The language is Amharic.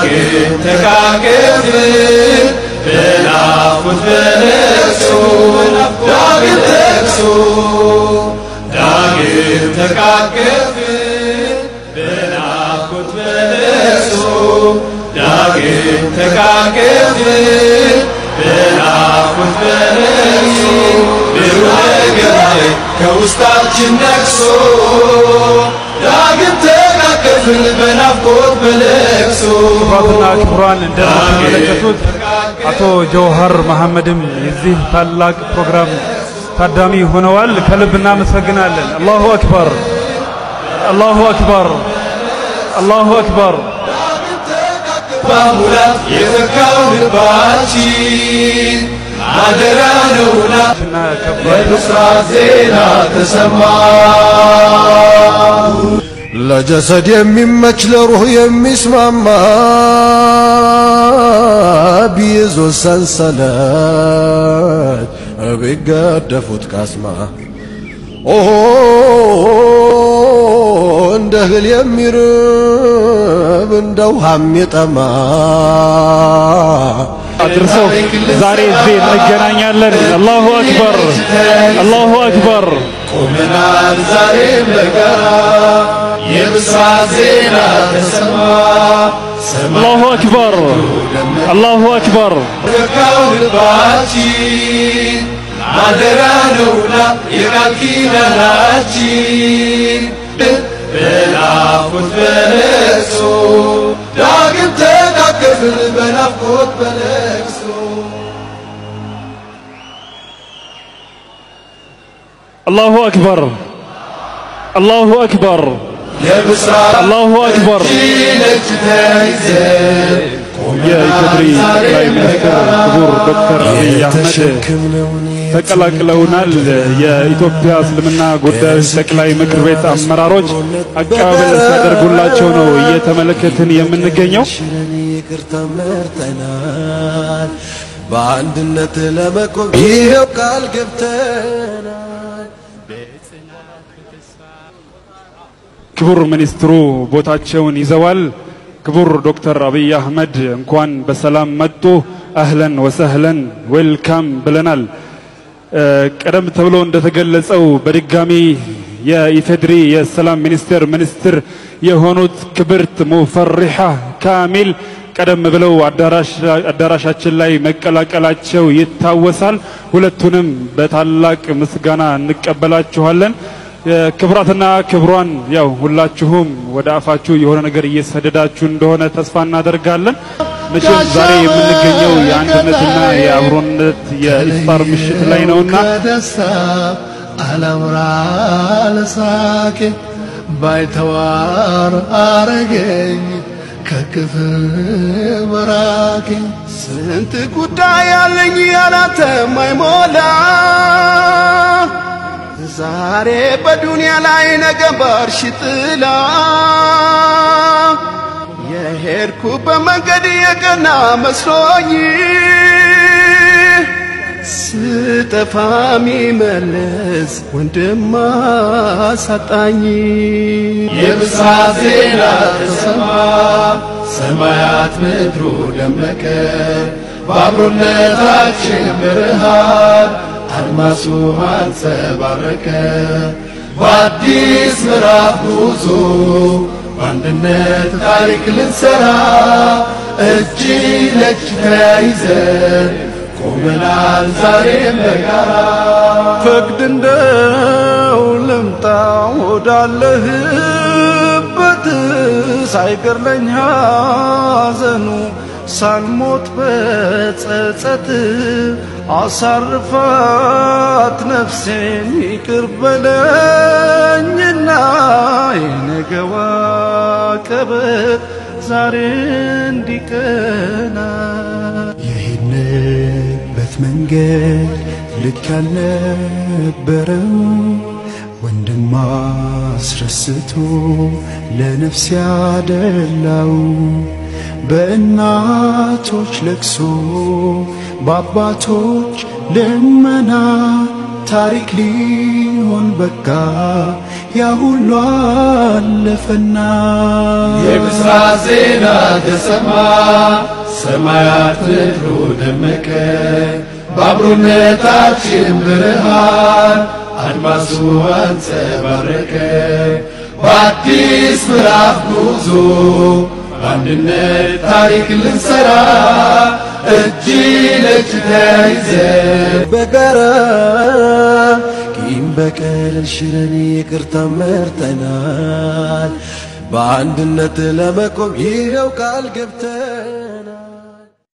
ዳግም ተቃቅፈን በናፍቆት በለቅሶ ዳግም ተቅሶ ዳግም ተቃቅፈን በናፍቆት በለቅሶ ዳግም ተቃቅፈን በናፍቆት በለቅሶ ብሩህ ነገር ከውስጣችን ነቅሶ ዳግም ተቃቅፈን በናፍቆት በለቅሶ ክቡራትና ክቡራን እንደምትመለከቱት አቶ ጀውሃር መሐመድም የዚህ ታላቅ ፕሮግራም ታዳሚ ሆነዋል። ከልብ እናመሰግናለን። አላሁ አክበር አላሁ አክበር አላሁ አክበር። ባሙላት የተካው ልባችን አደራ ነውና የብስራት ዜና ተሰማ ለጀሰድ የሚመች ለሩህ የሚስማማ ቢይዞ ሰንሰለት ቢገደፉት ካስማ እንደ እህል የሚርብ እንደ ውሃም የሚጠማ አድርሰው ዛሬ እዚህ እንገናኛለን። አላሁ አክበር አላሁ አክበር። ቆመናል ዛሬም በጋራ የብስራት ዜና ተሰማ አላሁ አክበር አላሁ አክበር። የተካው ልባችን አደራ ነውና የቃል ኪዳናችን በናፍቆት በለቅሶ ዳግም ተቃቅፈን በናፍቆት በለቅሶ አላሁ አክበር አላሁ አክበር የብስራት አላሁ አክበር። እጅ ተይዘን የኢፌዴሪ ጠቅላይ ሚኒስትር ክቡር ዶክተር አብይ አህመድ ተቀላቅለውናል። የኢትዮጵያ እስልምና ጉዳዮች ጠቅላይ ምክር ቤት አመራሮች አቀባበል ሲያደርጉላቸው ነው እየተመለከትን የምንገኘው። በአንድነት ለመቆም ይሄው ቃል ገብተናል። ክቡር ሚኒስትሩ ቦታቸውን ይዘዋል። ክቡር ዶክተር አብይ አህመድ እንኳን በሰላም መጡ። አህለን ወሰህለን ዌልካም ብለናል። ቀደም ተብሎ እንደተገለጸው በድጋሚ የኢፌዴሪ የሰላም ሚኒስትር የሆኑት ክብርት ሙፈሪሃ ካሚል ቀደም ብለው አዳራሻችን ላይ መቀላቀላቸው ይታወሳል። ሁለቱንም በታላቅ ምስጋና እንቀበላችኋለን። ክብራትና ክብሯን ያው ሁላችሁም ወደ አፋችሁ የሆነ ነገር እየሰደዳችሁ እንደሆነ ተስፋ እናደርጋለን። መቼም ዛሬ የምንገኘው የአንድነትና የአብሮነት የኢፍጣር ምሽት ላይ ነውና ደስታ አላምራ ለሳቄ ባይተዋር አረገኝ ከክፍል መራቄ ስንት ጉዳይ ያለኝ ያላንተ ማይሞላ ዛሬ በዱንያ ላይ ነገ ባርሽ ጥላ የሄድኩበት መንገድ የቀና መስሎኝ ስጠፋ ሚመለስ ወንድም አሳጣኝ የብስራት ዜና ተሰማ ሰማያት ምድሩ ደመቀ በአብሮነታችን ብርሃን አድማሱ አንጸባረቀ በአዲስ ምዕራፍ ጉዞ በአንድነት ታሪክ ልንሰራ እጅ ለእጅ ተያይዘን ቆመናል ዛሬም በጋራ ፈቅድ እንደው ልምጣ ወዳለህበት ሳይገርለኝ ሐዘኑ ሳልሞት በጸጸት አሳርፋት ነፍሴን ይቅር በለኝና የነገዋ ቀብር ዛሬ እንዲቀና የሄድንበት መንገድ ልክ አልነበረም ወንድም አስረስቶ ለነፍስ ያደላው በእናቶች ለቅሶ በአባቶች ልመና ታሪክ ሊሆን በቃ ያ ሁሉ አለፈና የምስራች ዜና ተሰማ ሰማያት ምድሩ ደመቀ በአብሮነታችን ብርሃን አድማሱ አንጸባረቀ በአዲስ ምዕራፍ ጉዞ በአንድነት ታሪክ ልንሰራ እጅ ለእጅ ተያይዘን በጋራ ቂም በቀልን ሽረን ይቅርታ መርጠናል በአንድነት ለመቆም ይኸው ቃል ገብተን